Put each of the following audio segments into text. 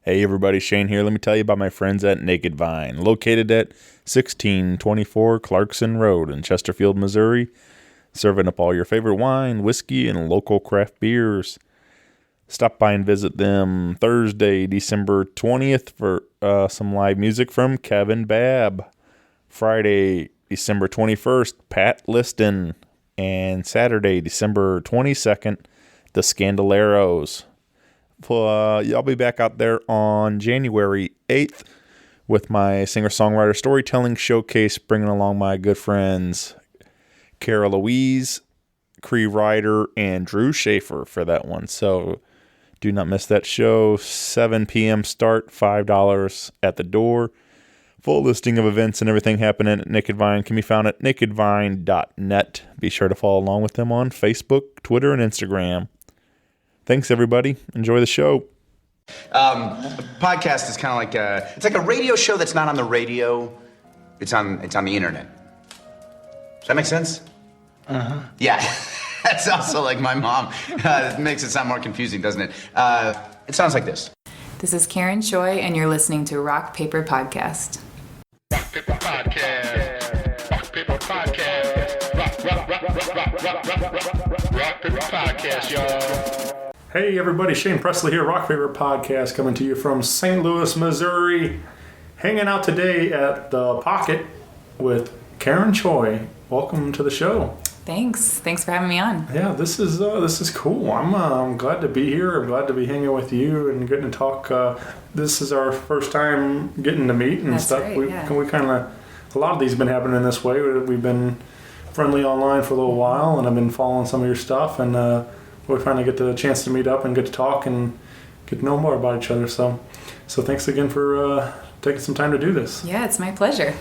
Hey everybody, Shane here. Let me tell you about my friends at Naked Vine, located at 1624 Clarkson Road in Chesterfield, Missouri, serving up all your favorite wine, whiskey, and local craft beers. Stop by and visit them Thursday, December 20th for some live music from Kevin Babb. Friday, December 21st, Pat Liston. And Saturday, December 22nd, the Scandaleros. I'll be back out there on January 8th with my singer-songwriter storytelling showcase, bringing along my good friends Cara Louise, Cree Ryder, and Drew Schaefer for that one. So do not miss that show. 7 p.m. start, $5 at the door. Full listing of events and everything happening at Naked Vine can be found at nakedvine.net. Be sure to follow along with them on Facebook, Twitter, and Instagram. Thanks, everybody. Enjoy the show. A podcast is kind of like it's like a radio show that's not on the radio. It's on the internet. Does that make sense? Uh-huh. Yeah. That's also like my mom. It makes it sound more confusing, doesn't it? It sounds like this. This is Karen Choi, and you're listening to Rock Paper Podcast. Rock Paper Podcast. Rock Paper Podcast. Rock Paper Podcast, y'all. Hey everybody, Shane Presley here, Rock Paper Podcast, coming to you from St. Louis, Missouri. Hanging out today at the Pocket with Karen Choi. Welcome to the show. Thanks for having me on. Yeah, this is cool. I'm glad to be here. I'm glad to be hanging with you and getting to talk. This is our first time getting to meet and That's stuff. Right, we kind of, a lot of these have been happening this way. We've been friendly online for a little while, and I've been following some of your stuff, and we finally get the chance to meet up and get to talk and get to know more about each other. So thanks again for taking some time to do this. Yeah, it's my pleasure.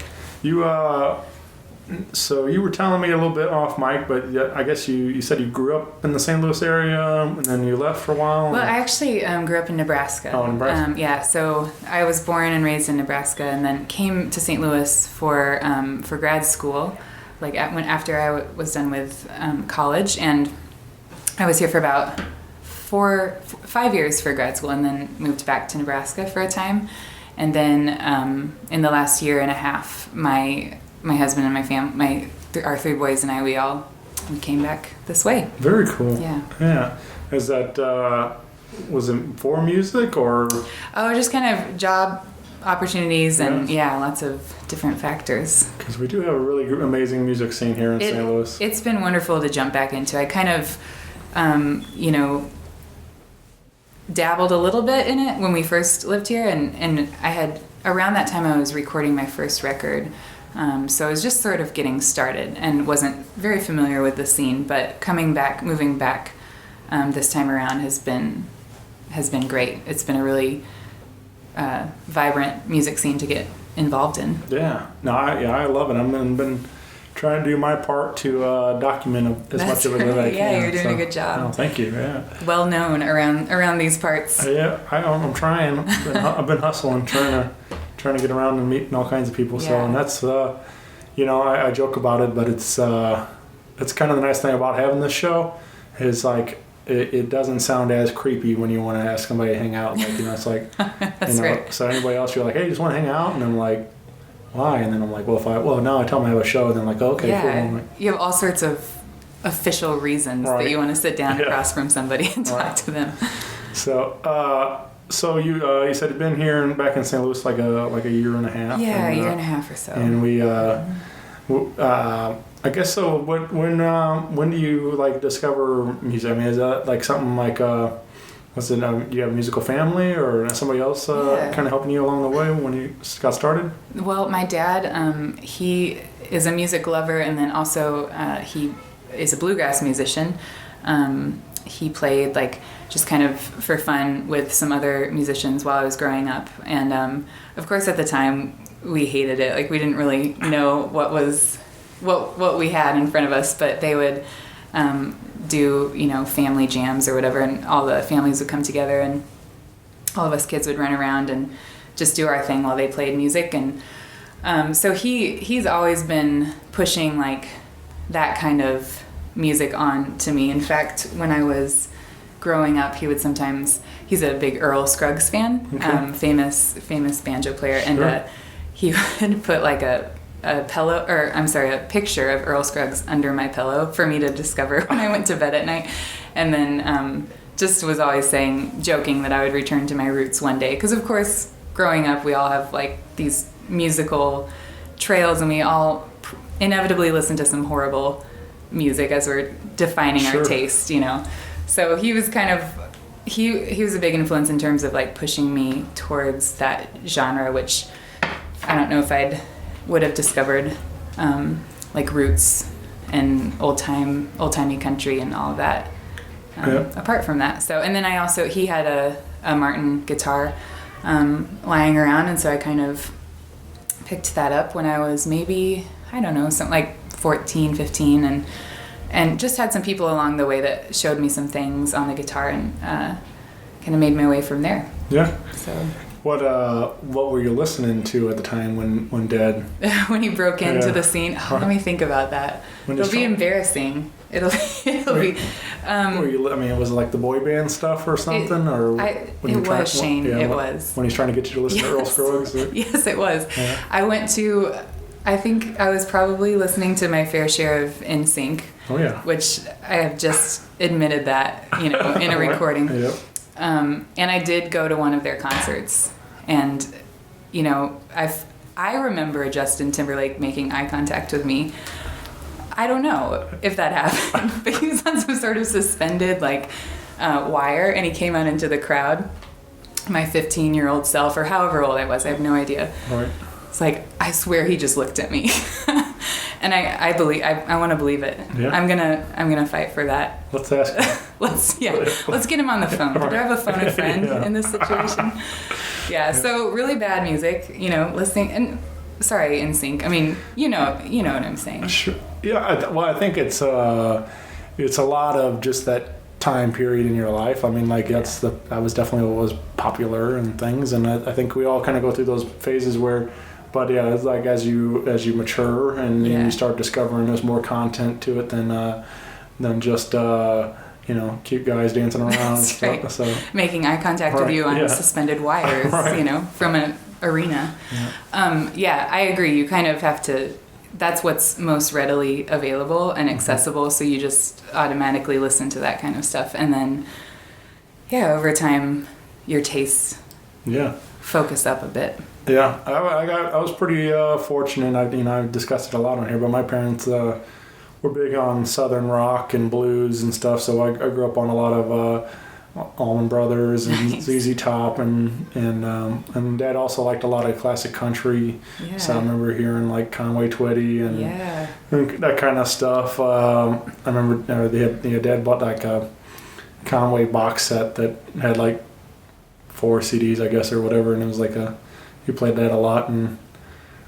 So you were telling me a little bit off mic, but I guess you said you grew up in the St. Louis area and then you left for a while. Well, I actually grew up in Nebraska. Oh, Nebraska. Yeah, so I was born and raised in Nebraska, and then came to St. Louis for grad school, like after I was done with college, and I was here for about 5 years for grad school, and then moved back to Nebraska for a time. And then in the last year and a half, my husband and my family, our three boys and I, we came back this way. Very cool. Yeah. Is that was it for music or? Oh, just kind of job opportunities and lots of different factors. Because we do have a really amazing music scene here in St. Louis. It's been wonderful to jump back into. I kind of dabbled a little bit in it when we first lived here, and I had, around that time I was recording my first record, so I was just sort of getting started and wasn't very familiar with the scene, but moving back this time around has been great. It's been a really vibrant music scene to get involved in. Yeah, no, I love it. I've been trying to do my part to document as much of it as I can. Yeah, you're doing a good job. Oh, thank you. Yeah. Well known around these parts. Yeah, I'm trying. I've been hustling, trying to get around and meeting all kinds of people. Yeah. So, and that's I joke about it, but it's kind of the nice thing about having this show is like it doesn't sound as creepy when you want to ask somebody to hang out. Like, it's like That's right. So anybody else, you're like, hey, just want to hang out, and I'm like, why? And then I'm like, now I tell them I have a show, and then I'm like, okay, cool. Like, you have all sorts of official reasons that you want to sit down across from somebody and talk to them. So you said you've been here back in St. Louis like a year and a half. Yeah, a year and a half or so. And we, I guess so. When do you like discover music? I mean, is that like something like do you have a musical family or somebody else kind of helping you along the way when you got started? Well, my dad, he is a music lover, and then also he is a bluegrass musician. He played like just kind of for fun with some other musicians while I was growing up, and of course at the time we hated it. Like we didn't really know what we had in front of us, but they would do family jams or whatever, and all the families would come together, and all of us kids would run around and just do our thing while they played music. And so he's always been pushing like that kind of music on to me. In fact, when I was growing up, he would sometimes he's a big Earl Scruggs fan, famous banjo player, and he would put like a picture of Earl Scruggs under my pillow for me to discover when I went to bed at night, and then just was always joking that I would return to my roots one day, because of course growing up we all have like these musical trails, and we all inevitably listen to some horrible music as we're defining our taste, you know. So he was kind of he was a big influence in terms of like pushing me towards that genre, which I don't know if would have discovered, like roots and old-timey country and all of that, apart from that. So, and then he had a Martin guitar lying around, and so I kind of picked that up when I was maybe, I don't know, something like 14, 15, and just had some people along the way that showed me some things on the guitar, and kind of made my way from there. Yeah. So. What were you listening to at the time when Dad? When he broke into the scene? Oh, let me think about that. It'll be embarrassing. It'll be. Was it like the boy band stuff or something, it was Shane. It was when he's trying to get you to listen to Earl Scruggs. Yes, it was. Yeah. I think I was probably listening to my fair share of NSYNC. Oh yeah. Which I have just admitted that, in a recording. Yep. And I did go to one of their concerts, and I remember Justin Timberlake making eye contact with me. I don't know if that happened, but he was on some sort of suspended wire, and he came out into the crowd. My 15-year-old self, or however old I was, I have no idea. Right. It's like, I swear he just looked at me. And I want to believe it. Yeah. I'm gonna fight for that. Let's ask him. Let's get him on the phone. Right. Do I have a phone a friend in this situation? Yeah. So really bad music, listening, and sorry, NSYNC. I mean, you know what I'm saying. Sure. Yeah. I think it's a lot of just that time period in your life. I mean, that was definitely what was popular and things, and I think we all kind of go through those phases where. But yeah, it's like as you mature and you start discovering there's more content to it than just cute guys dancing around. That's and right. stuff, so. Making eye contact with you on suspended wires, from an arena. Yeah. I agree. You kind of have to. That's what's most readily available and accessible. So you just automatically listen to that kind of stuff, and then over time, your tastes focus up a bit. Yeah, I was pretty fortunate. I've discussed it a lot on here, but my parents were big on Southern rock and blues and stuff. So I grew up on a lot of Allman Brothers and ZZ Top, and Dad also liked a lot of classic country. Yeah. So I remember hearing like Conway Twitty and that kind of stuff. I remember Dad bought like a Conway box set that had like 4 CDs, I guess, or whatever, and it was like he played that a lot, and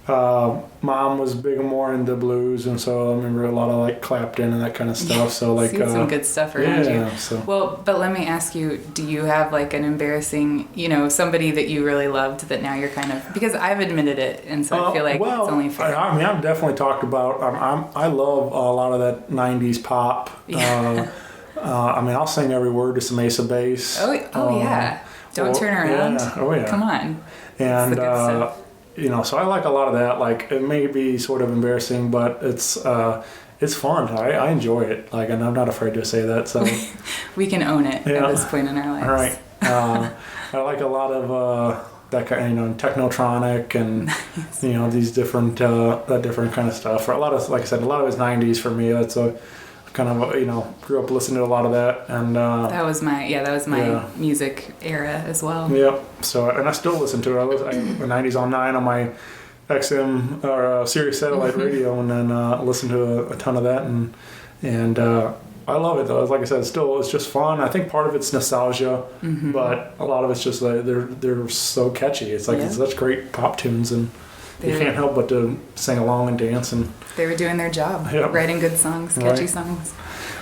Mom was more into blues, and so I remember a lot of like Clapton and that kind of stuff. So some good stuff around you. So. Well, but let me ask you: do you have like an embarrassing, somebody that you really loved that now you're kind of, because I've admitted it, and so I feel like it's only fair. I've definitely talked about. I love a lot of that '90s pop. Yeah. I'll sing every word to some Ace of Base. Oh yeah. Don't turn around. Yeah. Oh yeah. Come on. And so I like a lot of that. Like, it may be sort of embarrassing, but it's fun. I enjoy it. Like, and I'm not afraid to say that. So we can own it at this point in our lives. All right. I like a lot of that kind, technotronic and nice. These different that different kind of stuff. For a lot of, like I said, a lot of it's '90s for me. That's a kind of grew up listening to a lot of that, and that was my music era as well. Yep. So, and I still listen to it. I listen 90s on 9 on my XM or Sirius satellite radio, and then listen to a ton of that, and I love it though. Like I said, it's just fun. I think part of it's nostalgia, but a lot of it's just like they're so catchy. It's like it's such great pop tunes, and you can't help but to sing along and dance. And they were doing their job, writing good songs, catchy songs.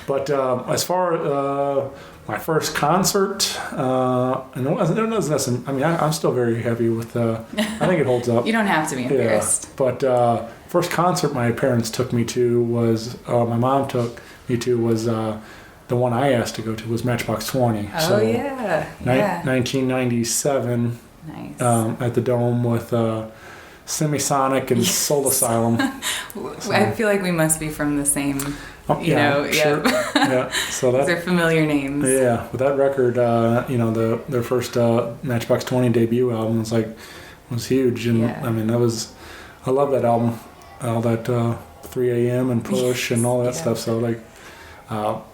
But as far as my first concert, and it wasn't necessarily, I mean, I'm still very happy with. I think it holds up. You don't have to be embarrassed. Yeah, but first concert my parents took me to was my mom took me to was the one I asked to go to was Matchbox 20. Oh, so yeah. Yeah. 1997 Nice. at the Dome with Semisonic and Soul Asylum. I feel like we must be from the same, you know, sure. Yeah. So those are familiar names. Yeah, with that record, their first Matchbox 20 debut album was huge, and Yeah. I mean I love that album, all that 3 a.m. and Push and all that stuff. So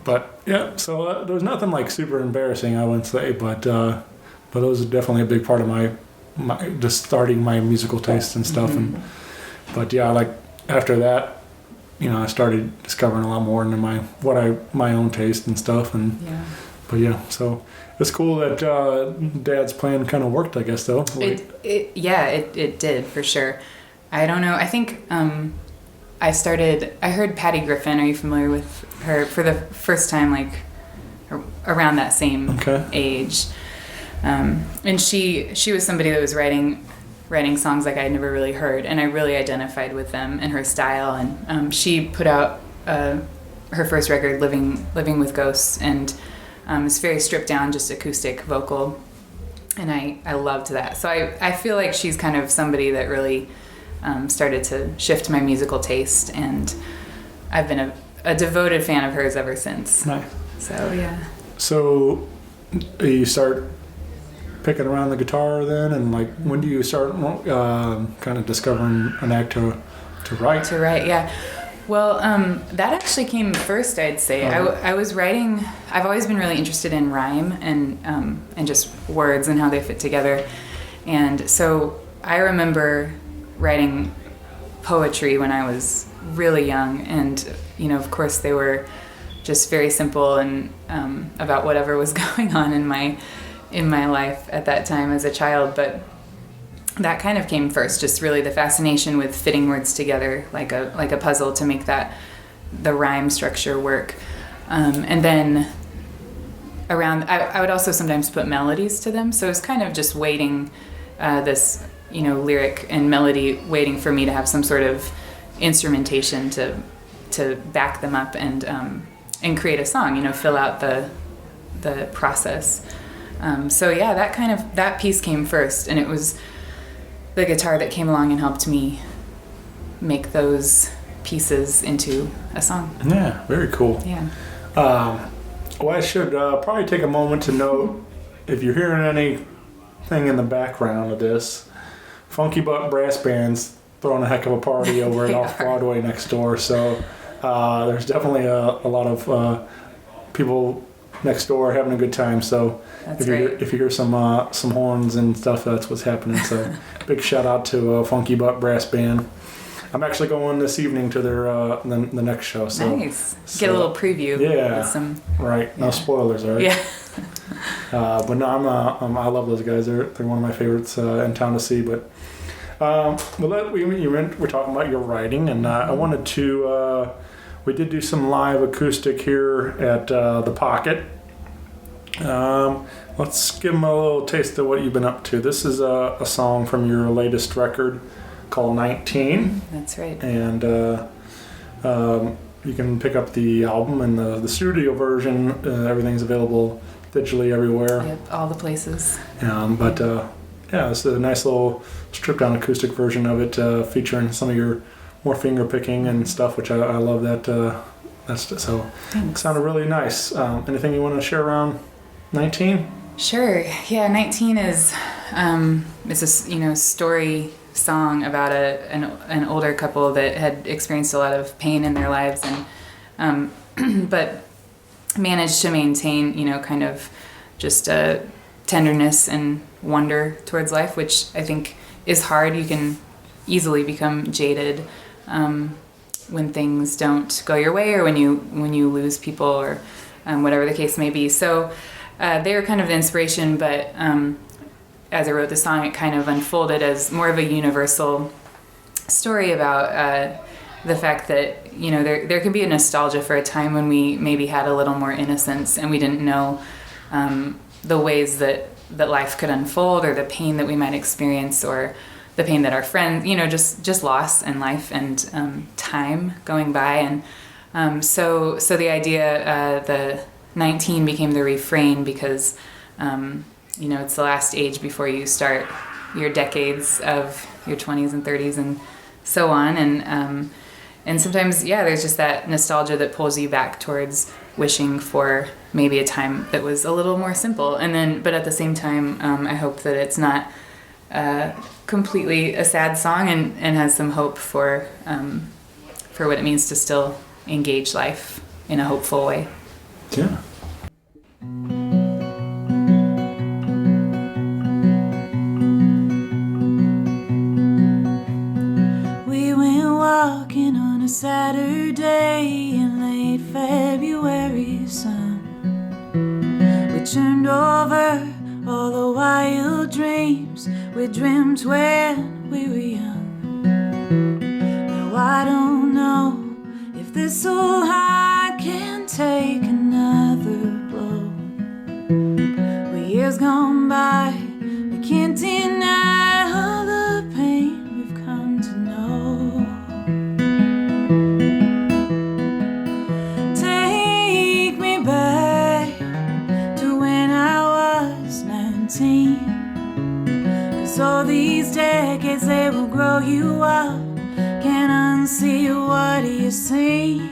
but yeah, so there was nothing like super embarrassing, I wouldn't say, but it was definitely a big part of my just starting my musical taste and stuff, and but yeah, like after that. I started discovering a lot more into my own taste and stuff, and but yeah, so it's cool that Dad's plan kind of worked, I guess, though. It did for sure. I don't know. I think I heard Patty Griffin. Are you familiar with her? For the first time, like around that same age, and she was somebody that was writing songs like I had never really heard, and I really identified with them and her style. And she put out her first record, Living with Ghosts, and it's very stripped down, just acoustic vocal, and I loved that. So I feel like she's kind of somebody that really started to shift my musical taste, and I've been a devoted fan of hers ever since. Nice. So yeah. So you start picking around the guitar then, and like when do you start kind of discovering an act to write? To write, yeah. Well, that actually came first, I'd say. I was writing. I've always been really interested in rhyme and just words and how they fit together, and so I remember writing poetry when I was really young, and of course they were just very simple and about whatever was going on in my life at that time as a child, but that kind of came first, just really the fascination with fitting words together like a puzzle to make the rhyme structure work. And then I would also sometimes put melodies to them, so it's kind of just waiting, this lyric and melody waiting for me to have some sort of instrumentation to back them up and create a song, fill out the process. So yeah, that piece came first, and it was the guitar that came along and helped me make those pieces into a song. Yeah, very cool. Yeah. Well, I should probably take a moment to note, if you're hearing anything in the background of this, Funky Butt Brass Band's throwing a heck of a party over at Off Broadway next door. So there's definitely a lot of people next door having a good time. So if you hear some horns and stuff, that's what's happening. So big shout out to Funky Butt Brass Band. I'm actually going this evening to their the next show. So nice. Get a little preview. Yeah. With some, right. No spoilers, right? Yeah. But no, I love those guys. They're one of my favorites in town to see. But we're talking about your writing, and I wanted to. We did do some live acoustic here at the Pocket. Let's give them a little taste of what you've been up to. This is a song from your latest record called 19. That's right. And you can pick up the album and the studio version. Everything's available digitally everywhere. Yep, all the places. It's a nice little stripped down acoustic version of it, featuring some of your more finger picking and stuff, which I love that. That's so. Thanks. It sounded really nice. Anything you want to share around 19? Sure. Yeah, 19 is it's a story song about an older couple that had experienced a lot of pain in their lives, and but managed to maintain kind of just a tenderness and wonder towards life, which I think is hard. You can easily become jaded when things don't go your way, or when you lose people, or whatever the case may be. So they were kind of the inspiration, but as I wrote the song, it kind of unfolded as more of a universal story about the fact that there can be a nostalgia for a time when we maybe had a little more innocence and we didn't know the ways that life could unfold, or the pain that we might experience, or the pain that our friends, just loss in life and time going by. And so the idea, 19 became the refrain because, it's the last age before you start your decades of your 20s and 30s and so on. And sometimes, there's just that nostalgia that pulls you back towards wishing for maybe a time that was a little more simple. But at the same time, I hope that it's not completely a sad song and has some hope for what it means to still engage life in a hopeful way. Yeah. We went walking on a Saturday in late February sun. We turned over all the wild dreams we dreamt when we were young. Now I don't know if this old heart can take another blow. Well, years gone by, we can't deny all the pain we've come to know. Take me back to when I was 19. 'Cause all these decades, they will grow you up. Can't unsee what you see.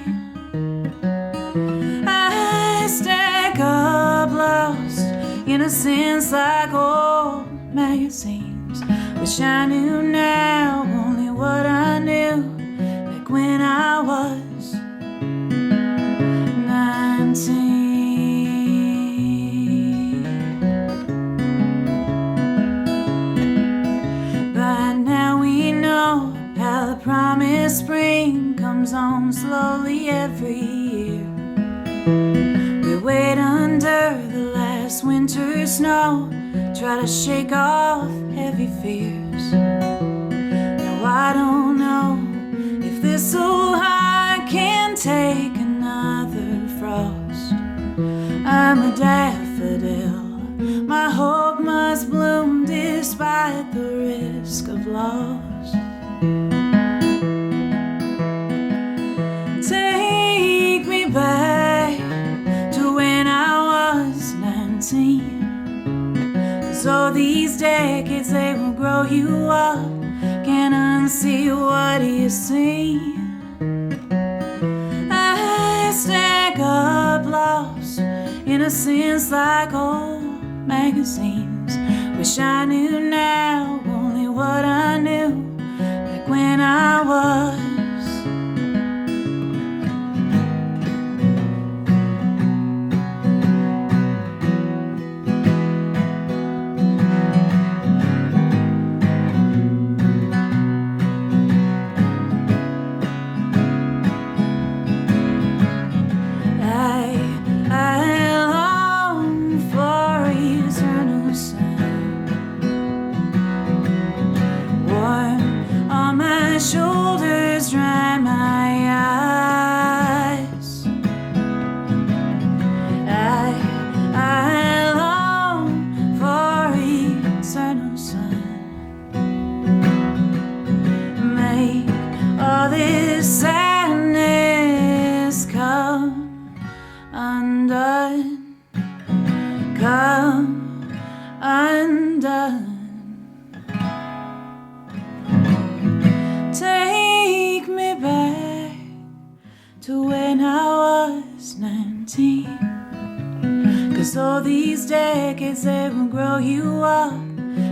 I stack up lost innocence like old magazines. Wish I knew now only what I knew back when I was 19. But now we know how the promised spring comes on slowly every year. We wait under the last winter's snow, try to shake off heavy fears. Now I don't know if this old heart can take another frost. I'm a daffodil, my hope must bloom despite the risk of loss. Take me back to when I was 19. 'Cause all these decades, they will grow you up. Can't unsee what you see. I stack up lost innocence like old magazines. Wish I knew now only what I knew back when I was. Shoulders dry my eyes. I long for eternal sun. Make all this sadness come undone. Come undone. Take me back to when I was 19. 'Cause all these decades, they will grow you up.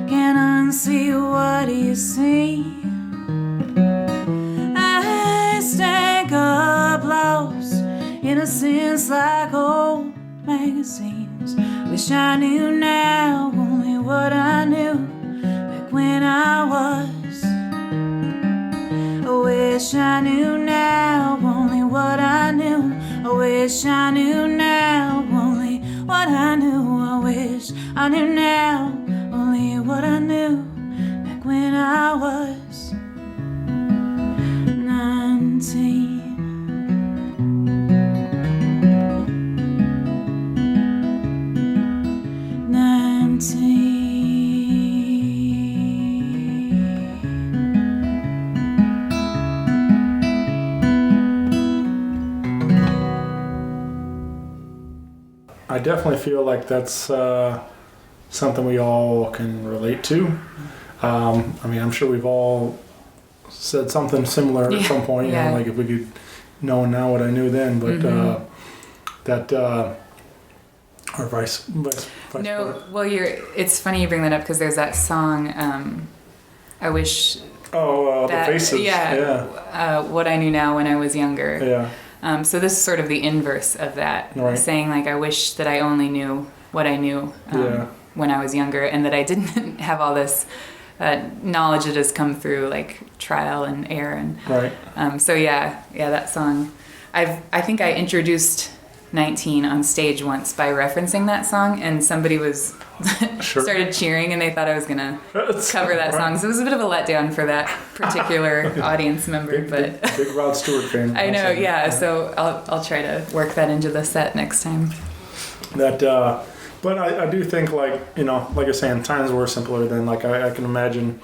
Can't unsee what you see. I stack up lost innocence like old magazines. Wish I knew now only what I knew back when I was. I wish I knew now only what I knew. I wish I knew now only what I knew. I wish I knew now only what I knew back when I was 19. definitely feel like that's something we all can relate to. I mean, I'm sure we've all said something similar at some point. You know, like if we could know now what I knew then, but or vice No, versa. well, it's funny you bring that up because there's that song, I wish... Oh, that, the Faces. What I knew now when I was younger. Yeah. So this is sort of the inverse of that, Right. saying like, I wish that I only knew what I knew when I was younger, and that I didn't have all this knowledge that has come through like trial and error. And Right. so that song, I think I introduced 19 on stage once by referencing that song, and somebody was started cheering, and they thought I was gonna cover that song. So it was a bit of a letdown for that particular audience member. Big Rod Stewart fan. I know, yeah. So I'll try to work that into the set next time. That, but I do think, like, you know, like you're saying, times were simpler then. Like I can imagine,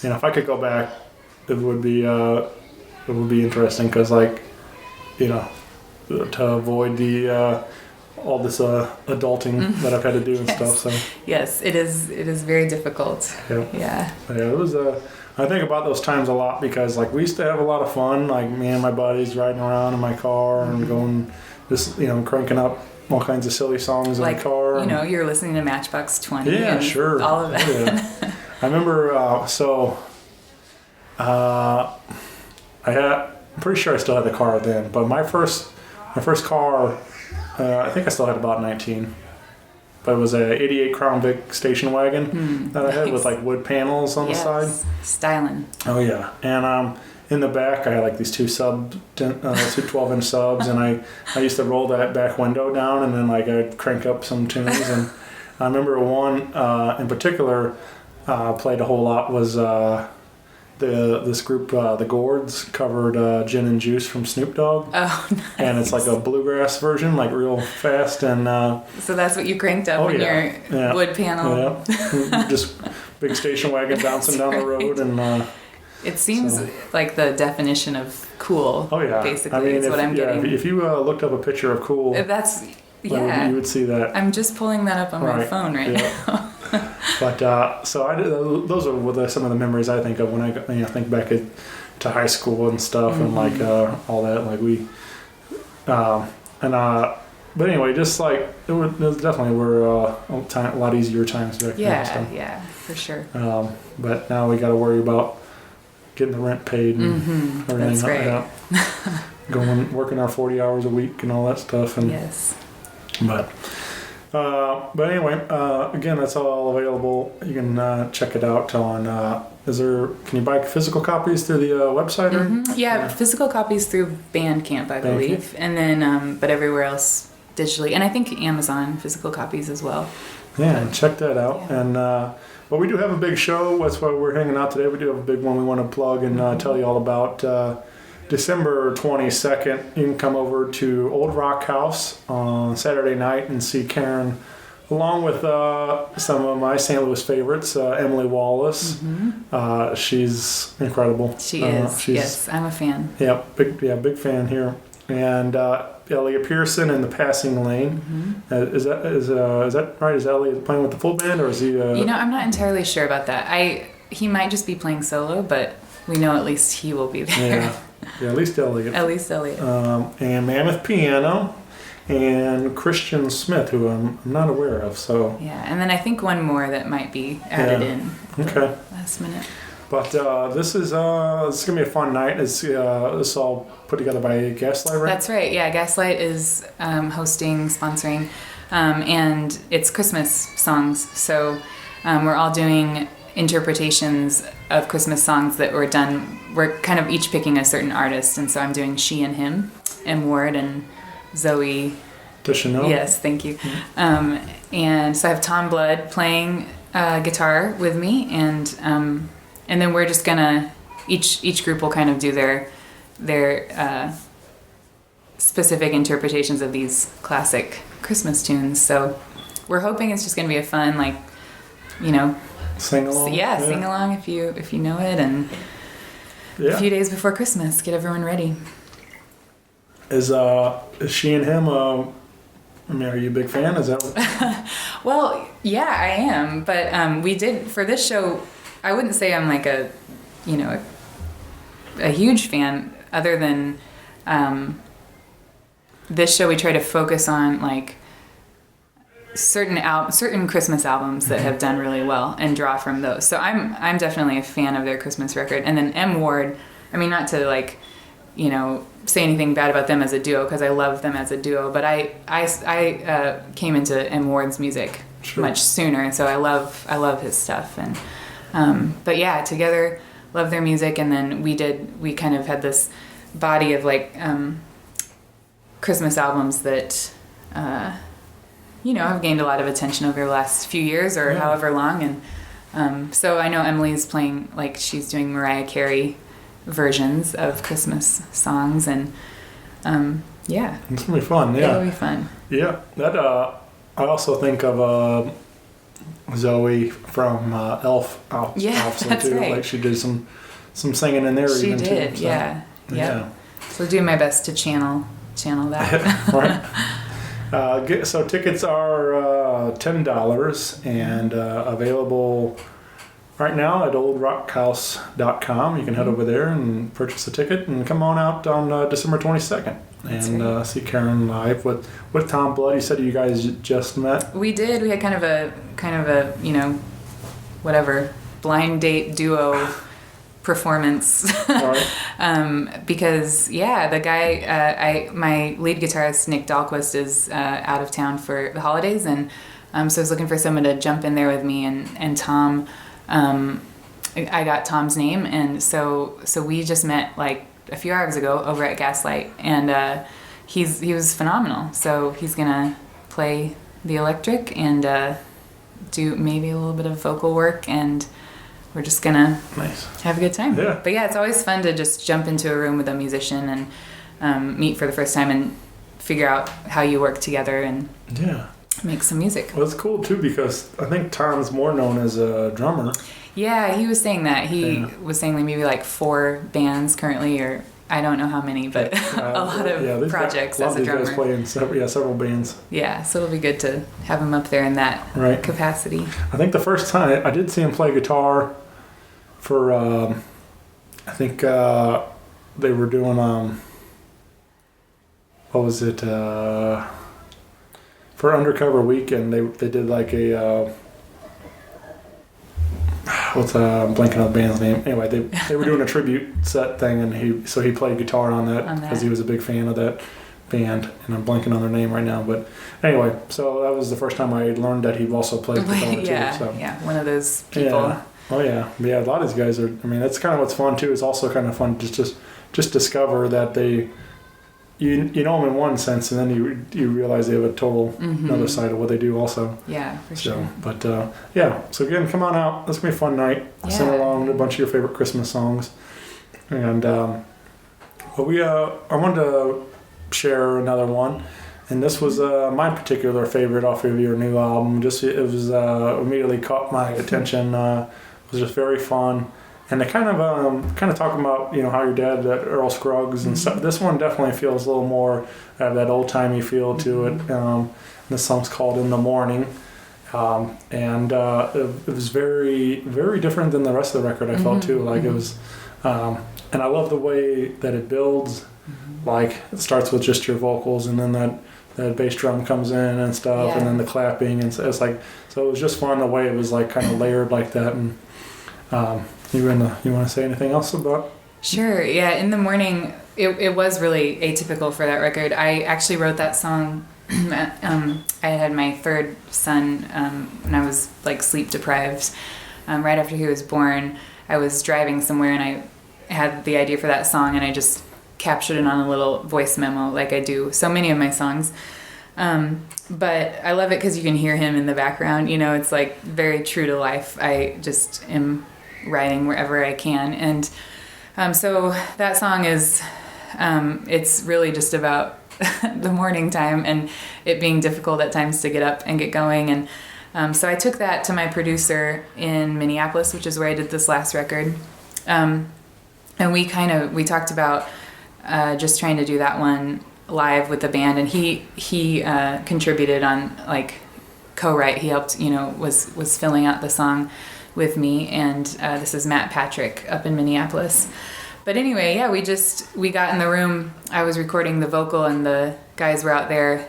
you know, if I could go back, it would be interesting because, like, you know, to avoid the all this adulting that I've had to do and stuff. So yes, it is very difficult. Yeah. It was I think about those times a lot because, like, we used to have a lot of fun. Like, me and my buddies riding around in my car and going, just, you know, cranking up all kinds of silly songs in the car. You know, you're listening to Matchbox 20. Yeah, and sure. All of that. Yeah. I remember. I'm pretty sure I still had the car then, but my first car, I think I still had about 19. But it was a 88 Crown Vic station wagon that I had with like wood panels on the side. Styling. Oh yeah, and in the back I had like these two 12-inch subs, and I used to roll that back window down, and then like I'd crank up some tunes. And I remember one in particular played a whole lot was this group, the Gourds, covered Gin and Juice from Snoop Dogg. Oh, nice. And it's like a bluegrass version, like real fast. And so that's what you cranked up in your wood panel. Yeah, just big station wagon bouncing down the road. And it seems like the definition of cool. Oh yeah, basically, I mean, is what I'm getting. If you looked up a picture of cool, that's you would see that. I'm just pulling that up on my phone right now. But so those are some of the memories I think of when I think back to high school and stuff, and like all that. Like but anyway, just like there definitely were a lot easier times back then. Yeah, for sure. But now we got to worry about getting the rent paid and everything like that. Working our 40 hours a week and all that stuff. And yes. But anyway, again, that's all available. You can check it out on. Can you buy physical copies through the website? Or? Yeah, physical copies through Bandcamp, I believe, and then but everywhere else digitally, and I think Amazon physical copies as well. Yeah, check that out. Yeah. And but we do have a big show. That's why we're hanging out today. We do have a big one we want to plug and tell you all about. December 22nd, you can come over to Old Rock House on Saturday night and see Karen, along with some of my St. Louis favorites, Emily Wallace. She's incredible. She is. Yes, I'm a fan. Yeah, big fan here. And Elliott Pearson in the Passing Lane. Is that right? Is Elliott playing with the full band, or is he? I'm not entirely sure about that. He might just be playing solo, but we know at least he will be there. Yeah, at least Elliott. And Mammoth Piano and Christian Smith, who I'm not aware of. So yeah, and then I think one more that might be added in. Okay. Last minute. But this is gonna be a fun night. It's all put together by Gaslight, right? That's right. Yeah, Gaslight is hosting, sponsoring, and it's Christmas songs. So we're all doing interpretations of Christmas songs that were done. We're kind of each picking a certain artist, and so I'm doing She and Him, and Ward and Zoe Deschanel. Yes, thank you. And so I have Tom Blood playing guitar with me, and then we're just gonna each group will kind of do their specific interpretations of these classic Christmas tunes. So we're hoping it's just gonna be a fun, like, sing along. Sing along if you know it, and a few days before Christmas, get everyone ready. Is She and Him I mean, are you a big fan? Is that Well, yeah, I am. But we did, for this show, I wouldn't say I'm like a huge fan, other than this show we try to focus on like certain Christmas albums that have done really well and draw from those. So I'm definitely a fan of their Christmas record. And then M Ward, I mean, not to like, say anything bad about them as a duo, because I love them as a duo, but I came into M Ward's music much sooner, so I love his stuff. And but yeah, together love their music. And then we kind of had this body of like Christmas albums that have gained a lot of attention over the last few years or however long. And so I know Emily's playing, like, she's doing Mariah Carey versions of Christmas songs, and it's gonna be fun. Yeah, it'll be fun. Yeah, that I also think of Zoe from Elf. That's too. right. Like she did some singing in there. She even did, too, so. Yeah. So do my best to channel that. Right. So tickets are $10 and available right now at oldrockhouse.com. You can head over there and purchase a ticket and come on out on December 22nd and see Karen live with Tom Blood. You said you guys just met. We did. We had kind of a whatever blind date duo performance. Right. Because the guy, my lead guitarist Nick Dahlquist is out of town for the holidays, and so I was looking for someone to jump in there with me, and Tom. I got Tom's name, and so we just met like a few hours ago over at Gaslight, and he was phenomenal. So he's gonna play the electric and do maybe a little bit of vocal work, and we're just gonna have a good time. Yeah. But yeah, it's always fun to just jump into a room with a musician and meet for the first time and figure out how you work together and make some music. Well, it's cool too because I think Tom's more known as a drummer. Yeah, he was saying that. He was saying maybe like 4 bands currently, or I don't know how many, but a lot of projects as a drummer. These guys play in several bands. Yeah, so it'll be good to have him up there in that capacity. I think the first time I did see him play guitar for, I think they were doing, what was it, for Undercover Weekend, they did like a, I'm blanking on the band's name. Anyway, they were doing a tribute set thing, and he played guitar on that because he was a big fan of that band, and I'm blanking on their name right now. But anyway, so that was the first time I learned that he also played guitar too. Yeah, one of those people. Yeah. Oh yeah. A lot of these guys are. I mean, that's kind of what's fun too. It's also kind of fun to just discover that you know them in one sense, and then you realize they have a total another side of what they do also. Yeah, for sure. But so again, come on out. It's gonna be a fun night. Sing along to a bunch of your favorite Christmas songs, and I wanted to share another one, and this was my particular favorite off of your new album. It was immediately caught my attention. It was just very fun. And they kind of talking about how your dad at Earl Scruggs and stuff. This one definitely feels a little more that old timey feel to it. This song's called "In the Morning," and it was very very different than the rest of the record. I felt too like it was, and I love the way that it builds. Like it starts with just your vocals, and then that bass drum comes in and stuff, and then the clapping, and so it's like it was just fun the way it was like kind of layered like that. And you want to say anything else about? Sure. Yeah. In the Morning, it was really atypical for that record. I actually wrote that song. I had my 3rd son when I was like sleep deprived. Right after he was born, I was driving somewhere and I had the idea for that song, and I just captured it on a little voice memo like I do so many of my songs. But I love it because you can hear him in the background. It's like very true to life. I just am writing wherever I can, and so that song is it's really just about the morning time and it being difficult at times to get up and get going, and so I took that to my producer in Minneapolis, which is where I did this last record, and we talked about just trying to do that one live with the band, and he contributed on like co-write. He helped, was filling out the song with me, and this is Matt Patrick up in Minneapolis. But anyway, yeah, we got in the room. I was recording the vocal, and the guys were out there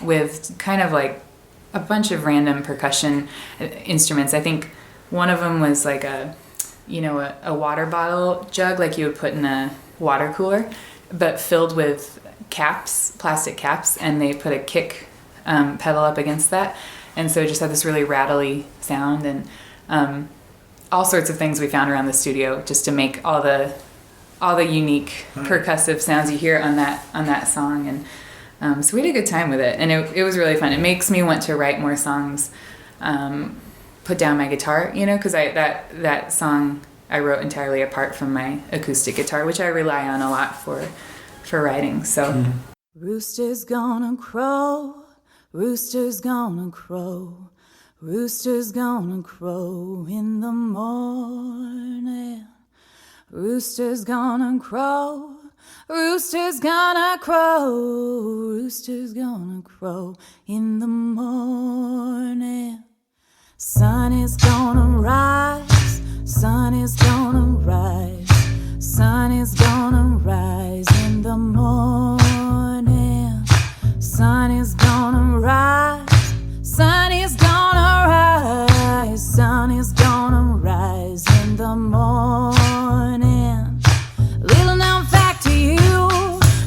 with kind of like a bunch of random percussion instruments. I think one of them was like a water bottle jug, like you would put in a water cooler, but filled with caps, plastic caps, and they put a kick pedal up against that. And so it just had this really rattly sound, and all sorts of things we found around the studio just to make all the unique percussive sounds you hear on that song. And so we had a good time with it, and it was really fun. It makes me want to write more songs, put down my guitar, because that song I wrote entirely apart from my acoustic guitar, which I rely on a lot for writing. So Rooster's gonna crow, rooster's gonna crow, rooster's gonna crow in the morning. Rooster's gonna crow, rooster's gonna crow, rooster's gonna crow in the morning. Sun is gonna rise, sun is gonna rise, sun is gonna rise in the morning. Sun is gonna rise, sun is gonna rise, sun is gonna rise in the morning. Little known fact to you,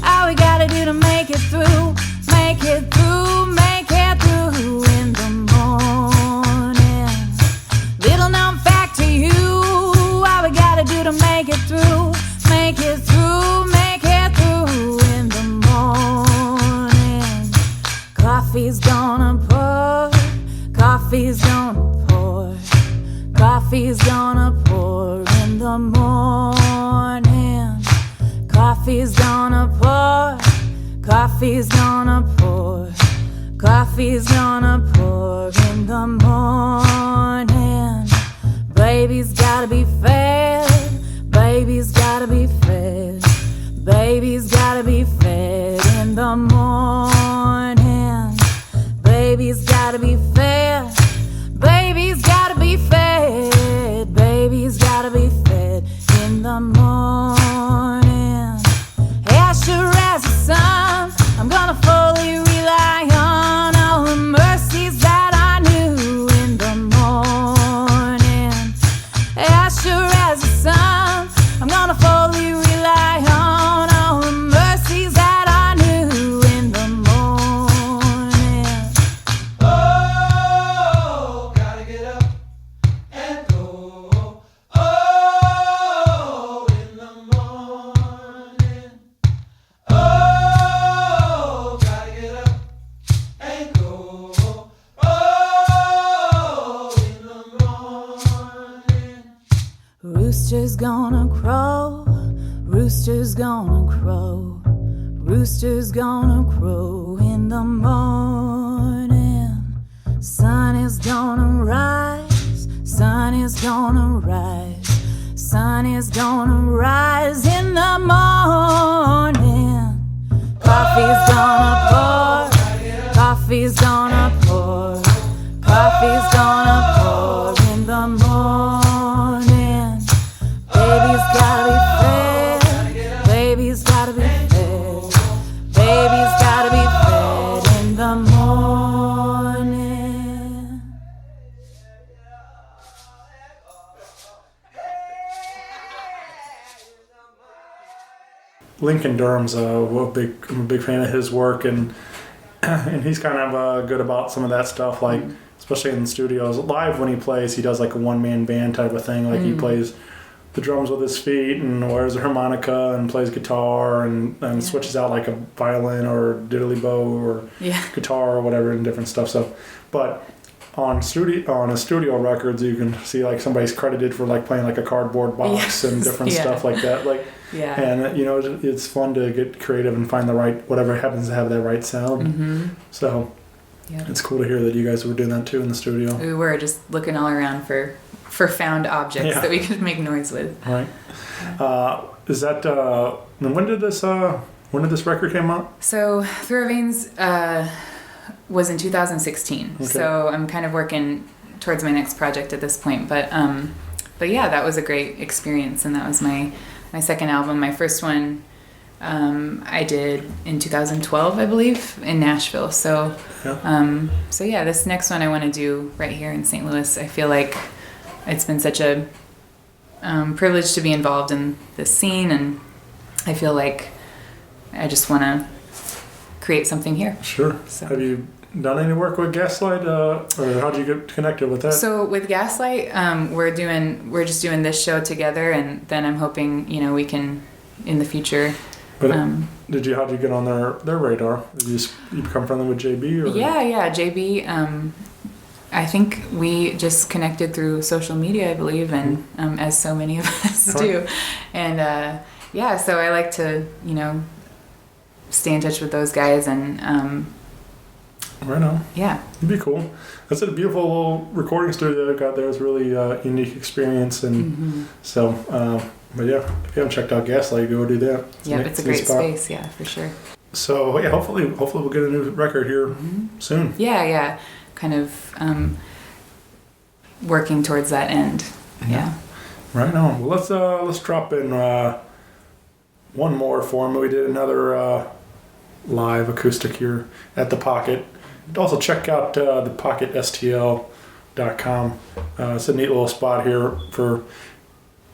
all we gotta do to make it through, make it through, make it through in the morning. Little known fact to you, all we gotta do to make it through, make it through, make it through in the morning. Coffee's gonna pour, coffee's gonna pour, coffee's gonna pour in the morning. Coffee's gonna pour, coffee's gonna pour, coffee's gonna pour in the morning. Baby's gotta be fed, baby's gotta be fed, baby's gotta be fed in the morning. Baby's gotta be fed, baby's gotta be fed, baby's gotta be fed in the morning. As sure as the sun, I'm gonna fully rely on all the mercies that I knew in the morning. As sure as the sun, I'm gonna fully rely on all the mercies that I knew in the morning. Oh, gotta get up and go. Oh, in the morning. Oh, gotta get up and go. Oh, in the morning. Rooster's gonna crow, rooster's gonna crow, rooster's gonna crow in the morning. Sun is gonna rise, sun is gonna rise, sun is gonna rise in the morning. Coffee's gonna pour, coffee's gonna pour, coffee's gonna pour in the morning. Baby's gotta be fed, baby's gotta be fed, baby's gotta be fed in the morning. Lincoln Durham's I'm a big fan of his work, and he's kind of good about some of that stuff, like especially in the studios. Live when he plays, he does like a one-man band type of thing. Like he plays the drums with his feet and wears a harmonica and plays guitar and switches out like a violin or diddly bow or guitar or whatever and different stuff. So, but on his studio records, you can see like somebody's credited for like playing like a cardboard box and different stuff like that. Like, and it's fun to get creative and find the right, whatever happens to have that right sound. So it's cool to hear that you guys were doing that too in the studio. We were just looking all around for found objects that we could make noise with. Right. Is that when did this When did this record come out? So Through Our Veins was in 2016. Okay. So I'm kind of working towards my next project at this point. But yeah, that was a great experience, and that was my second album. My first one I did in 2012, I believe, in Nashville. So yeah, this next one I want to do right here in St. Louis. I feel like it's been such a privilege to be involved in this scene, and I feel like I just want to create something here. Sure. So. Have you done any work with Gaslight, or how did you get connected with that? So with Gaslight, we're just doing this show together, and then I'm hoping we can in the future. But how'd you get on their radar? Did you become friendly with JB? Or? Yeah, JB. I think we just connected through social media, I believe, and as so many of us do. And so I like to stay in touch with those guys, and right on. Yeah, it'd be cool. That's a beautiful little recording studio they've got there. It's really unique experience, and so. But yeah, if you haven't checked out Gaslight, go do that. It's a great space. Yeah, for sure. So yeah, hopefully we'll get a new record here soon. Yeah, kind of working towards that end. Yeah. Right on. Well, let's drop in one more for him. We did another live acoustic here at the Pocket. Also check out thepocketstl.com. It's a neat little spot here for.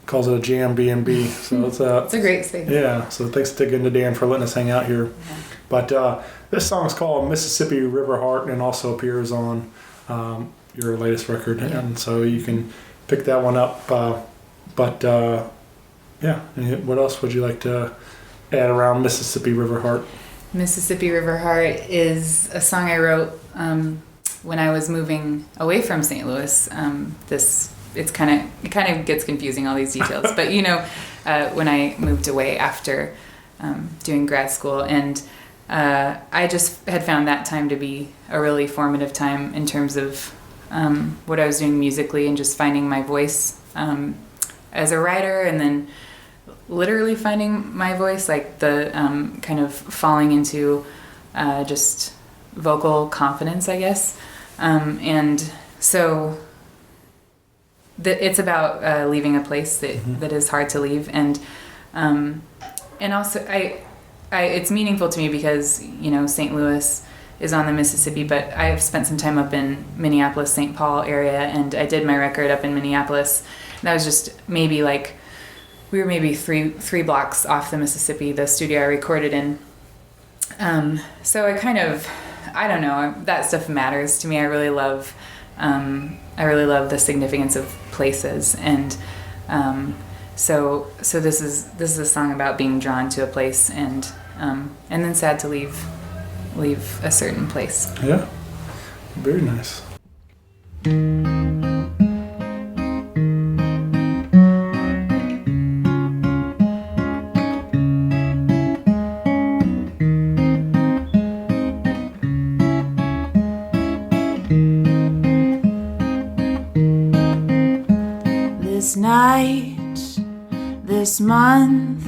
Calls it a jam B&B. So it's a great space. Yeah. So thanks again to Dan for letting us hang out here. Yeah. But this song is called Mississippi River Heart, and also appears on your latest record, and so you can pick that one up. What else would you like to add around Mississippi River Heart? Mississippi River Heart is a song I wrote when I was moving away from St. Louis. It kind of gets confusing, all these details, but when I moved away after doing grad school, and I just had found that time to be a really formative time in terms of what I was doing musically, and just finding my voice as a writer, and then literally finding my voice, like the kind of falling into just vocal confidence, I guess, and so. It's about leaving a place that is hard to leave, and also it's meaningful to me because St. Louis is on the Mississippi, but I've spent some time up in Minneapolis, St. Paul area, and I did my record up in Minneapolis. And that was just maybe we were maybe three blocks off the Mississippi, the studio I recorded in. So I don't know, that stuff matters to me. I really love the significance of places, and so this is a song about being drawn to a place, and then sad to leave a certain place. Yeah, very nice. This night, this month,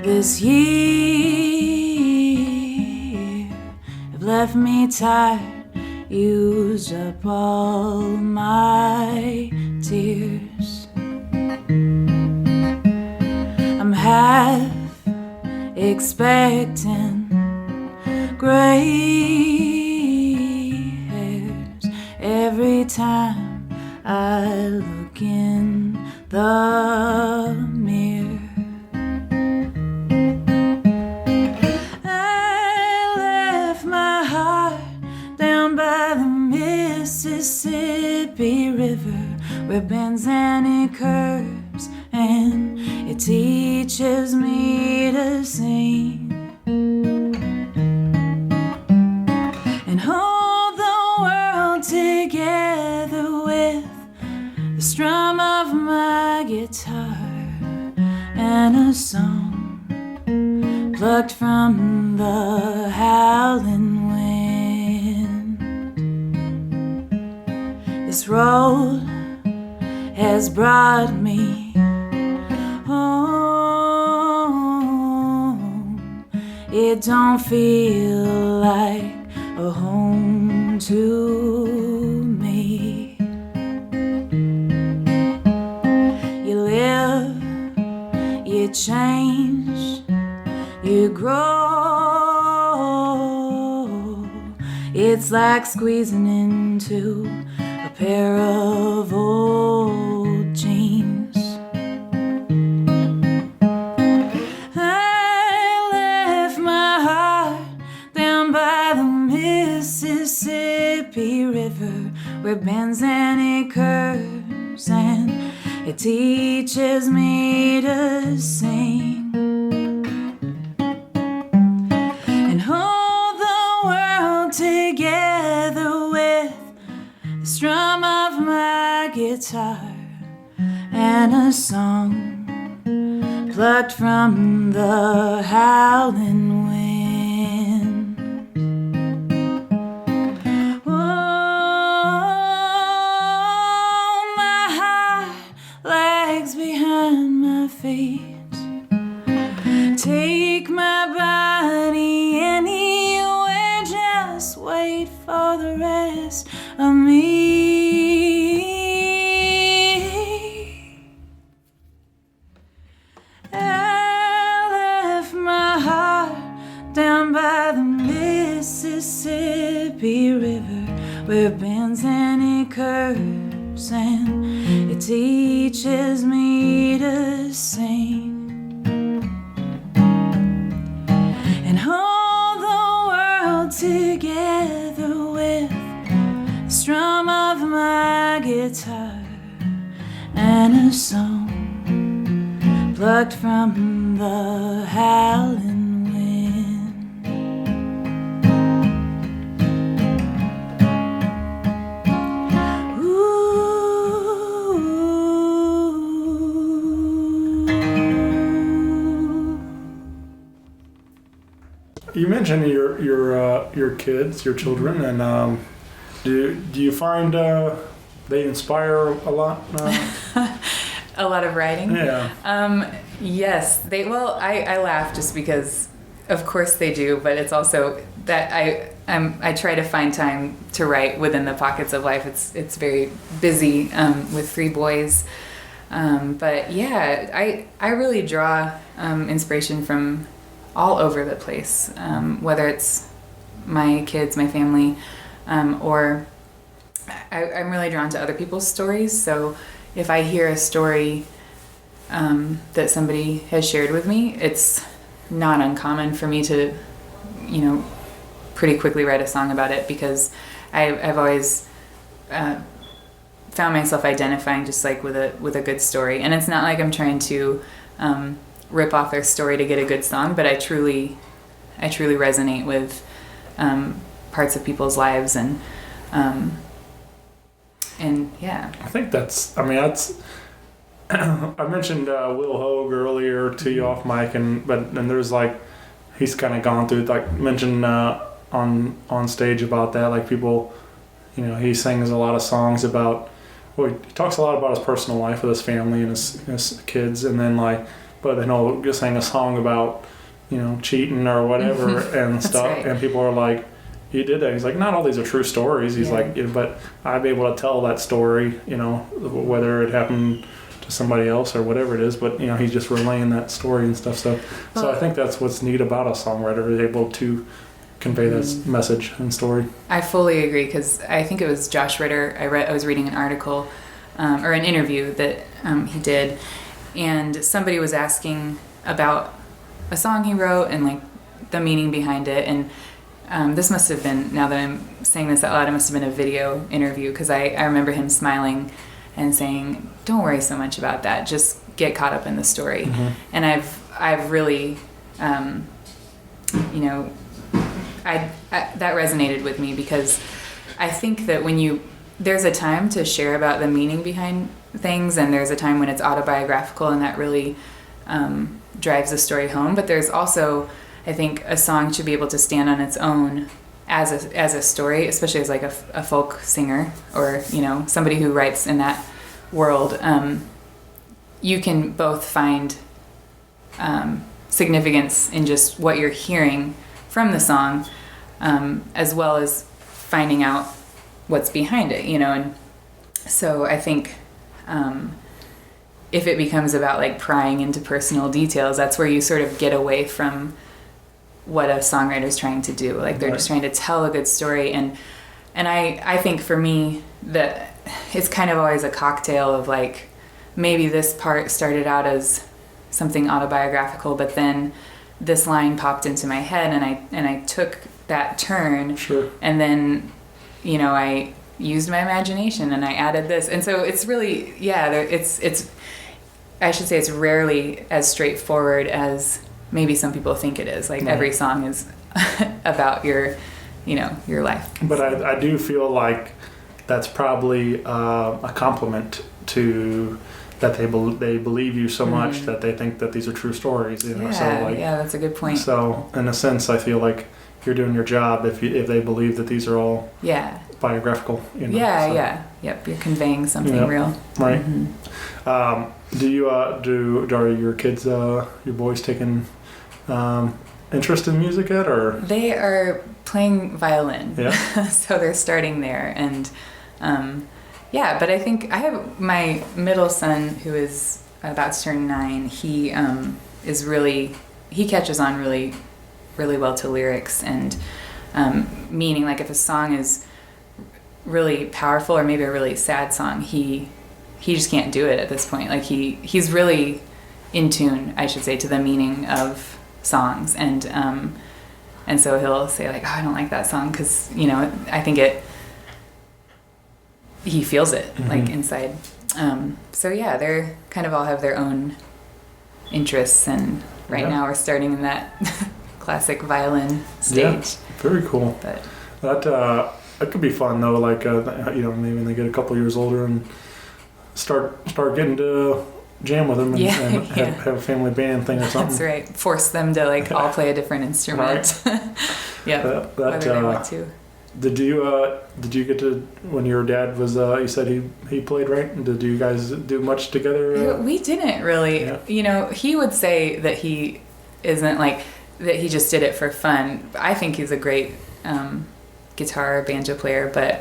this year have left me tired, used up all my tears. I'm half expecting gray hairs every time I look in the mirror. I left my heart down by the Mississippi River, where it bends and it curves and it teaches me to sing and hold the world together with the strum of my guitar and a song plucked from the howling wind. This road has brought me home, it don't feel like a home to me. You live, you change, you grow. It's like squeezing into a pair of old jeans. I left my heart down by the Mississippi River, where it bends and it curves and it teaches me to sing. And hold the world together with the strum of my guitar and a song plucked from the howling wind. Oh, my heart lags behind my feet. Take my body anywhere, just wait for the rest of me. I left my heart down by the Mississippi River, where it bends and it curves and it teaches me to sing. And hold the world together with the strum of my guitar and a song plucked from the howling wind. Ooh. You mentioned your kids, your children, and do you find they inspire a lot? A lot of writing. Yeah. Yes, I laugh just because, of course they do, but it's also that I try to find time to write within the pockets of life. It's very busy with 3 boys, but yeah, I really draw inspiration from all over the place, whether it's my kids, my family, or I'm really drawn to other people's stories. So if I hear a story that somebody has shared with me, it's not uncommon for me to, pretty quickly write a song about it, because I've always found myself identifying just like with a good story. And it's not like I'm trying to rip off their story to get a good song, but I truly resonate with parts of people's lives, and yeah. I think that's. I mentioned Will Hogue earlier to you off mic, but there's like, he's kind of gone through, like, mentioned on stage about that, like people, he sings a lot of songs about. Well, he talks a lot about his personal life with his family and his kids, and then but then he'll just sing a song about, cheating or whatever and stuff, right. And people are like, "You did that." He's like, "Not all these are true stories." He's Yeah. like, "But I'd be able to tell that story, whether it happened to somebody else or whatever it is." But he's just relaying that story and stuff. So I think that's what's neat about a songwriter, is able to convey that message and story. I fully agree, because I think it was Josh Ritter. I was reading an article or an interview that he did, and somebody was asking about a song he wrote and like the meaning behind it. And this must have been, now that I'm saying this out loud, it must have been a video interview, because I remember him smiling and saying, "Don't worry so much about that. Just get caught up in the story." Mm-hmm. And I've really, that resonated with me, because I think that there's a time to share about the meaning behind things, and there's a time when it's autobiographical, and that really drives the story home. But there's also, I think, a song should be able to stand on its own as a story, especially as like a folk singer, or somebody who writes in that world. You can both find significance in just what you're hearing from the song, as well as finding out what's behind it, you know. And so I think if it becomes about like prying into personal details, that's where you sort of get away from what a songwriter's trying to do. Like they're just trying to tell a good story. And I think for me that it's kind of always a cocktail of like, maybe this part started out as something autobiographical, but then this line popped into my head and I took that turn. Sure. And then, you know, I used my imagination and I added this. And so it's really, it's I should say it's rarely as straightforward as maybe some people think it is. Like every song is about your life. But I do feel like that's probably a compliment to that they believe you so much that they think that these are true stories. You know? Yeah, that's a good point. So in a sense, I feel like you're doing your job if they believe that these are all biographical. You know? Yep. You're conveying something real. Right. Mm-hmm. Are your kids, your boys, taking interest in music yet, or they are playing violin? Yeah. So they're starting there, and but I think I have my middle son who is about to turn 9. He catches on really, really well to lyrics and meaning. Like if a song is really powerful or maybe a really sad song, he just can't do it at this point. Like he's really in tune, I should say, to the meaning of songs, and so he'll say like, oh, I don't like that song because, you know, I think he feels it like inside. So yeah, they're kind of all have their own interests, and right now we're starting in that classic violin stage. Yeah, very cool. But that could be fun though. Like you know, maybe when they get a couple years older and start getting to jam with them and have a family band thing or something. That's right. Force them to like all play a different instrument. Whether they want to. Did you get to, when your dad was you said he played, right? Did you guys do much together? We didn't really. Yeah. You know, he would say that he isn't like that. He just did it for fun. I think he's a great guitar banjo player, but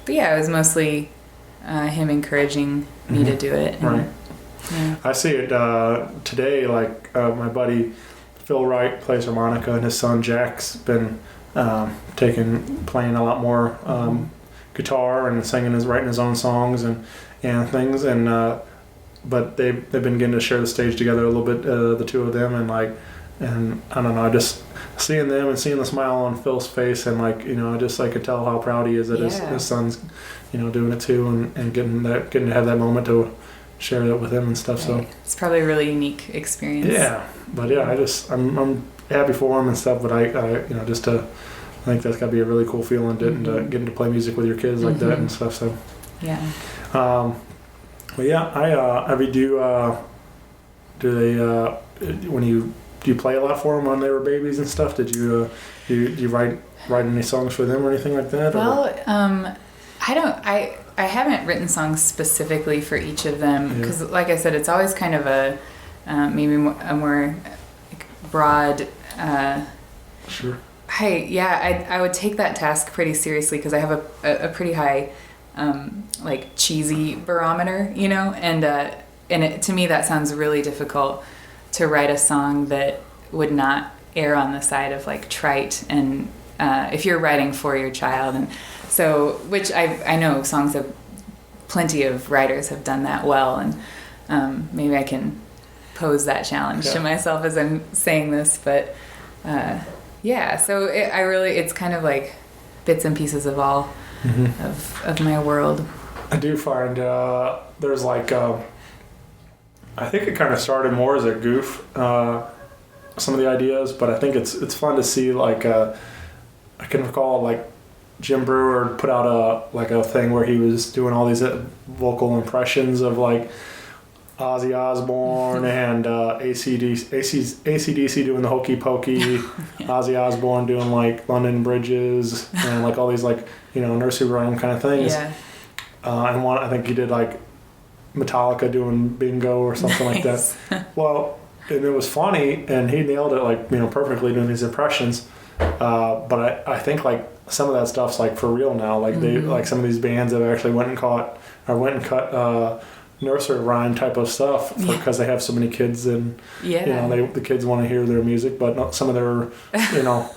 yeah, it was mostly him encouraging me to do it. Right. Yeah. I see it today. Like my buddy Phil Wright plays harmonica, and his son Jack's been playing a lot more guitar and writing his own songs and things. And but they've been getting to share the stage together a little bit, the two of them, and I don't know, just seeing them and seeing the smile on Phil's face, and like, you know, I just could tell how proud he is that his son's, you know, doing it too, and getting to have that moment to share that with him and stuff. Right. So it's probably a really unique experience. Yeah, but yeah, I'm happy for him and stuff. But I you know, I think that's got to be a really cool feeling, getting to play music with your kids like that and stuff. So yeah. But yeah, do you play a lot for them when they were babies and stuff? Did you write any songs for them or anything like that? Well, I haven't written songs specifically for each of them because, like I said, it's always kind of a maybe a more broad. Sure. I would take that task pretty seriously because I have a pretty high like cheesy barometer, you know, and to me that sounds really difficult to write a song that would not err on the side of like trite, and if you're writing for your child. And so, which I know plenty of writers have done that well, and maybe I can pose that challenge to myself as I'm saying this, but so it's kind of like bits and pieces of all of my world. I do find there's like I think it kind of started more as a goof, some of the ideas, but I think it's fun to see, like I can recall like Jim Brewer put out a thing where he was doing all these vocal impressions of like Ozzy Osbourne and AC/DC doing the Hokey Pokey, Ozzy Osbourne doing like London Bridges and like all these like, you know, nursery rhyme kind of things. Yeah. And one, I think he did like Metallica doing Bingo or something like that. Well, and it was funny, and he nailed it like perfectly doing these impressions. But I think like some of that stuff's like for real now. Like they like some of these bands have actually went and cut nursery rhyme type of stuff because they have so many kids, and the kids want to hear their music, but not some of their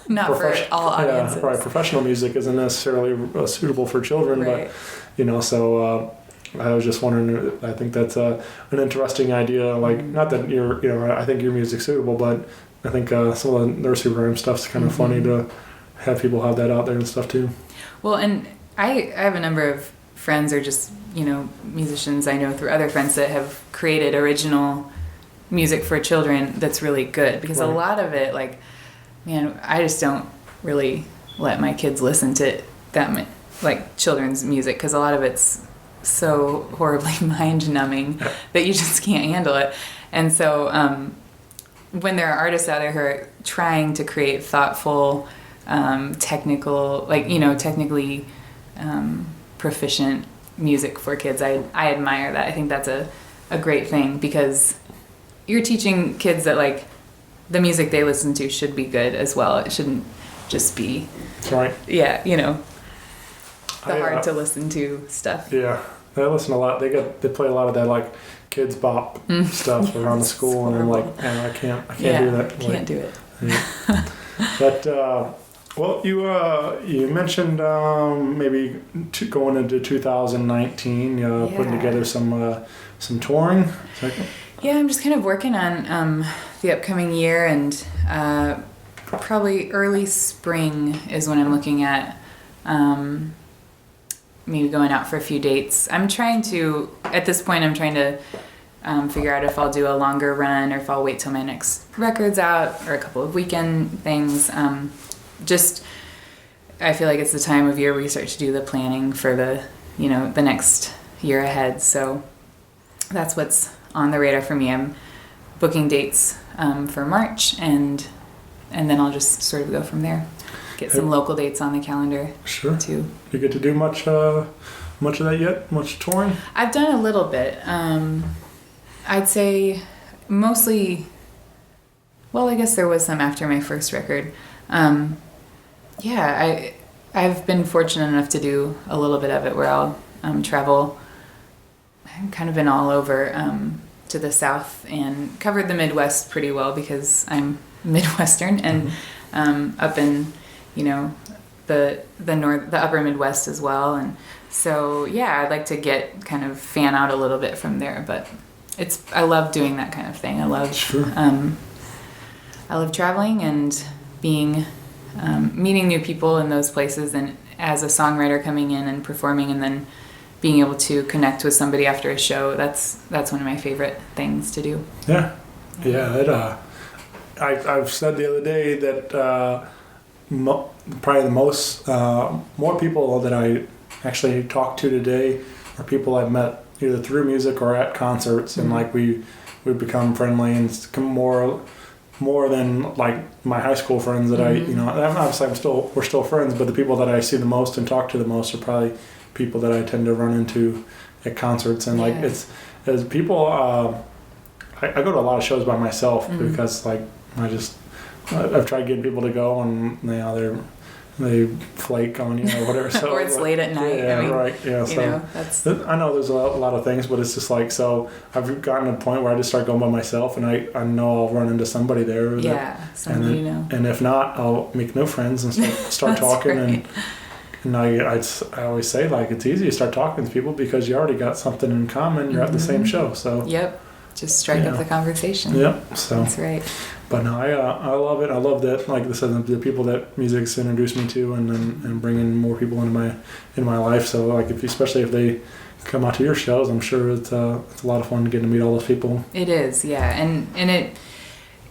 not for all audiences. Right, professional music isn't necessarily suitable for children, right. but so I was just wondering. I think that's an interesting idea. Like not that I think your music's suitable, but I think some of the nursery rhyme stuff's kind of funny to have people have that out there and stuff too. Well, and I have a number of friends or just musicians I know through other friends that have created original music for children that's really good, because a lot of it, like, man, I just don't really let my kids listen to that like children's music, because a lot of it's so horribly mind-numbing that you just can't handle it. And so when there are artists out there who are trying to create thoughtful, technical, like technically proficient music for kids, I admire that. I think that's a great thing, because you're teaching kids that like the music they listen to should be good as well. It shouldn't just be right. Hard to listen to stuff. Yeah, they listen a lot. They play a lot of that like kids bop stuff around the school, and I'm like, I can't do that. Can't do it. Yeah. But well, you mentioned maybe going into 2019, putting together some touring. Yeah, I'm just kind of working on the upcoming year, and probably early spring is when I'm looking at maybe going out for a few dates. At this point, I'm trying to figure out if I'll do a longer run or if I'll wait till my next record's out, or a couple of weekend things. I feel like it's the time of year where you start to do the planning for the next year ahead. So that's what's on the radar for me. I'm booking dates for March, and then I'll just sort of go from there. Get some local dates on the calendar. Sure. Too. You get to do much of that yet? Much touring? I've done a little bit. I'd say mostly. Well, I guess there was some after my first record. I've been fortunate enough to do a little bit of it where I'll travel. I've kind of been all over to the South and covered the Midwest pretty well, because I'm Midwestern, and up in the upper Midwest as well. And so I'd like to get kind of fan out a little bit from there, but I love doing that kind of thing. I love traveling and being meeting new people in those places, and as a songwriter coming in and performing, and then being able to connect with somebody after a show. That's one of my favorite things to do. I've said the other day that probably the most more people that I actually talked to today are people I've met either through music or at concerts, and like we've become friendly and more than like my high school friends that obviously we're still friends, but the people that I see the most and talk to the most are probably people that I tend to run into at concerts. And like it's as people I go to a lot of shows by myself because like I've tried getting people to go, and they flake on whatever. So or it's late at night. I know there's a lot of things, but it's just like, so I've gotten to a point where I just start going by myself, and I know I'll run into somebody there. And if not, I'll make new friends and start talking. Right. And I always say, like, it's easy to start talking to people because you already got something in common. You're at the same show, so. Yep. Just strike up the conversation. Yep. So that's right. But no, I love it. I love that, like I said, the people that music's introduced me to, and bringing more people into my life. So like especially if they come out to your shows, I'm sure it's a lot of fun getting to meet all those people. It is, yeah, and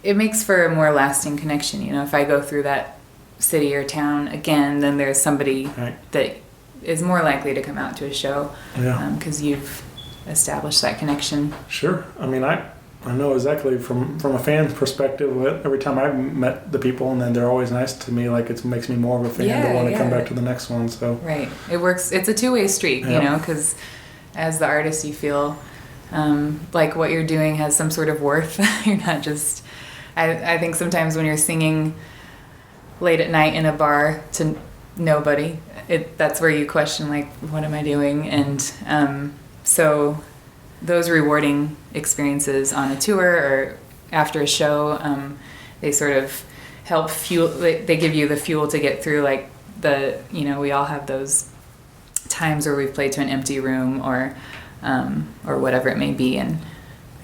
it makes for a more lasting connection. If I go through that city or town again, then there's somebody that is more likely to come out to a show. Yeah. Because you've established that connection. Sure. I mean, I know exactly from a fan's perspective. Every time I've met the people, and then they're always nice to me. Like it makes me more of a fan to want to come back to the next one. So right, it works. It's a two-way street, because as the artist, you feel like what you're doing has some sort of worth. You're not just, I think sometimes when you're singing late at night in a bar to nobody, that's where you question, like, what am I doing? And so those rewarding experiences on a tour or after a show, they sort of help fuel, they give you the fuel to get through, like, we all have those times where we've played to an empty room or whatever it may be, and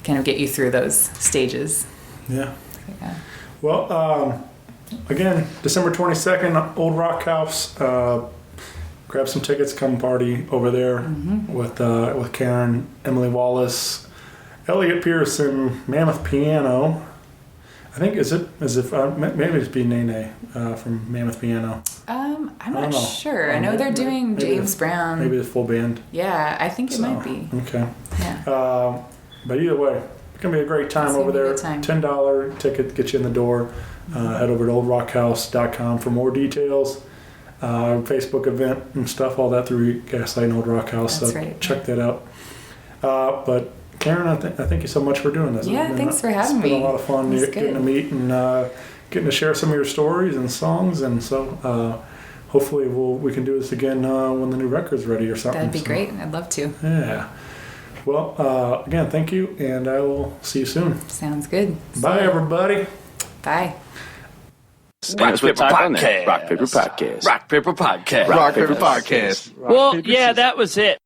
kind of get you through those stages. Yeah. Well, again, December 22nd, Old Rock House. Grab some tickets, come party over there with Karen, Emily Wallace, Elliott Pearson, Mammoth Piano. I think maybe it's be Nene from Mammoth Piano. I'm not sure. I know they're doing James Brown. Maybe the full band. Yeah, I think it might be. Okay. Yeah. But either way, it's gonna be a great time over there. $10 ticket gets you in the door. Head over to oldrockhouse.com for more details. Facebook event and stuff, all that through Gaslight and Old Rock House. That's so right. Check that out. But Karen, I thank you so much for doing this. Yeah, thanks for having me. It's been a lot of fun getting to meet and getting to share some of your stories and songs. And so hopefully we can do this again when the new record's ready or something. That'd be great. I'd love to. Yeah. Well, again, thank you, and I will see you soon. Sounds good. Bye, everybody. Bye. Rock Paper Podcast. Rock Paper Podcast. Rock Paper Podcast. Rock Paper Podcast. Well, yeah, that was it.